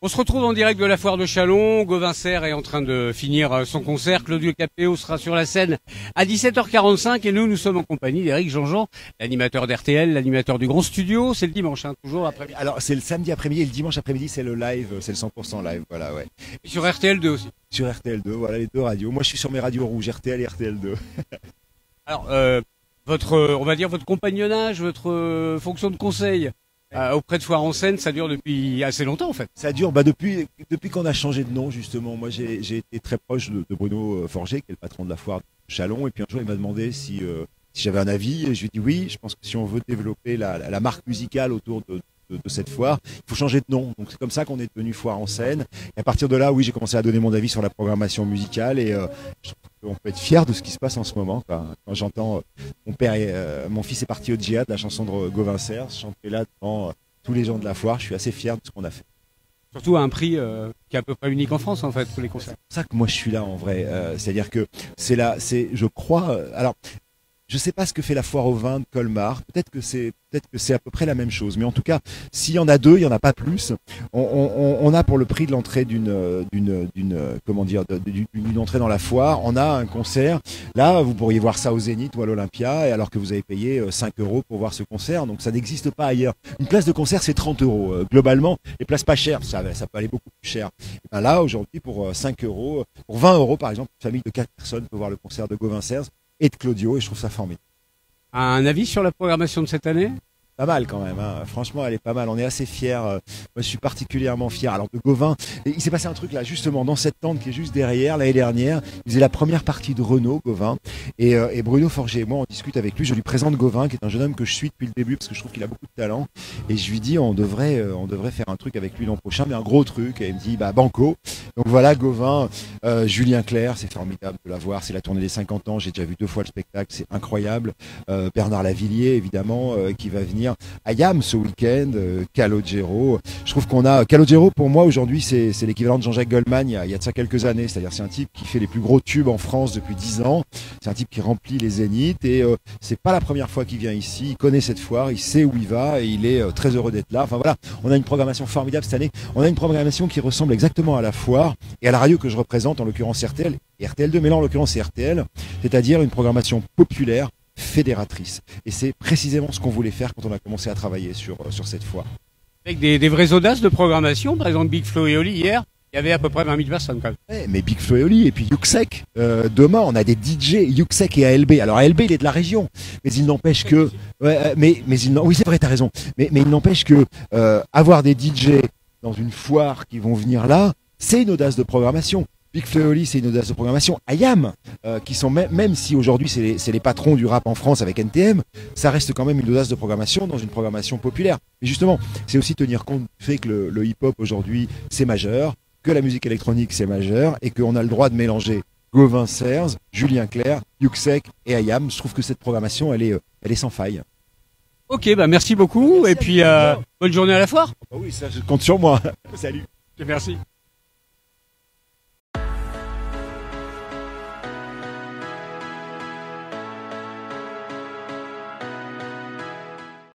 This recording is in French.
On se retrouve en direct de la foire de Châlons. Gauvin Serre est en train de finir son concert. Claudio Capéo sera sur la scène à 17h45 et nous sommes en compagnie d'Éric Jean-Jean, l'animateur d'RTL, l'animateur du Grand Studio. C'est le dimanche, toujours après-midi. Alors c'est le samedi après-midi et le dimanche après-midi c'est le live, c'est le 100% live, voilà, ouais. Et sur RTL2 aussi. Sur RTL2, voilà les deux radios. Moi je suis sur mes radios rouges, RTL et RTL2. Alors, on va dire votre compagnonnage, votre fonction de conseil auprès de Foire en Seine, ça dure depuis assez longtemps en fait. Ça dure depuis qu'on a changé de nom justement. Moi j'ai été très proche de Bruno Forget, qui est le patron de la foire de Châlons, et puis un jour il m'a demandé si j'avais un avis, et je lui ai dit oui. Je pense que si on veut développer la marque musicale autour de cette foire, il faut changer de nom. Donc c'est comme ça qu'on est devenu Foire en Seine. Et à partir de là, oui, j'ai commencé à donner mon avis sur la programmation musicale, et je trouve qu'on peut être fier de ce qui se passe en ce moment. Quand j'entends mon fils est parti au djihad, la chanson de Gauvin Serre, chanter là devant tous les gens de la foire, je suis assez fier de ce qu'on a fait. Surtout à un prix qui est à peu près unique en France en fait, tous les concerts. C'est pour ça que moi je suis là en vrai. C'est-à-dire que je crois. Alors, je sais pas ce que fait la foire au vin de Colmar. Peut-être que c'est à peu près la même chose. Mais en tout cas, s'il y en a deux, il y en a pas plus. On a pour le prix de l'entrée d'une entrée dans la foire, on a un concert. Là, vous pourriez voir ça au Zénith ou à l'Olympia, et alors que vous avez payé 5 € pour voir ce concert. Donc ça n'existe pas ailleurs. Une place de concert, c'est 30 €. Globalement, les places pas chères, ça peut aller beaucoup plus cher. Et ben là, aujourd'hui, pour 5 €, pour 20 € par exemple, une famille de 4 personnes peut voir le concert de Gauvin Serre et de Claudio, et je trouve ça formidable. Un avis sur la programmation de cette année ? Pas mal quand même, hein. Franchement elle est pas mal, on est assez fiers. Moi je suis particulièrement fier. Alors de Gauvin, il s'est passé un truc là justement dans cette tente qui est juste derrière. L'année dernière, il faisait la première partie de Renaud, Gauvin, et Bruno Forget et moi on discute avec lui. Je lui présente Gauvin, qui est un jeune homme que je suis depuis le début parce que je trouve qu'il a beaucoup de talent, et je lui dis on devrait faire un truc avec lui l'an prochain, mais un gros truc. Et il me dit bah banco. Donc voilà Gauvin, Julien Clerc, c'est formidable de la voir, c'est la tournée des 50 ans, j'ai déjà vu 2 fois le spectacle, c'est incroyable. Bernard Lavillier évidemment, qui va venir. Ayam ce week-end, Calogero. Je trouve qu'on a Calogero, pour moi aujourd'hui c'est l'équivalent de Jean-Jacques Goldman il y a de ça quelques années. C'est-à-dire c'est un type qui fait les plus gros tubes en France depuis 10 ans. C'est un type qui remplit les zéniths, et c'est pas la première fois qu'il vient ici. Il connaît cette foire, il sait où il va, et il est très heureux d'être là. Enfin voilà, on a une programmation formidable cette année. On a une programmation qui ressemble exactement à la foire et à la radio que je représente, en l'occurrence RTL et RTL2, mais là en l'occurrence c'est RTL, c'est-à-dire une programmation populaire, fédératrice. Et c'est précisément ce qu'on voulait faire quand on a commencé à travailler sur cette foire. Avec des vraies audaces de programmation, par exemple Big Flo et Oli hier, il y avait à peu près 20 000 personnes quand même. Ouais, mais Big Flo et Oli, et puis Yuxek, demain on a des DJ, Yuxek et ALB. Alors ALB il est de la région, mais il n'empêche que... oui c'est vrai, t'as raison, mais il n'empêche que avoir des DJ dans une foire qui vont venir là, c'est une audace de programmation. Big Flo et Oli, c'est une audace de programmation. Ayam, qui sont même si aujourd'hui c'est les patrons du rap en France avec NTM, ça reste quand même une audace de programmation dans une programmation populaire. Mais justement, c'est aussi tenir compte du fait que le hip-hop aujourd'hui c'est majeur, que la musique électronique c'est majeur, et qu'on a le droit de mélanger Gauvin Serre, Julien Clerc, Yuxek et Ayam. Je trouve que cette programmation elle est sans faille. Ok, bah merci beaucoup, et puis bonne journée à la foire. Oui, ça je compte sur moi. Salut. Merci.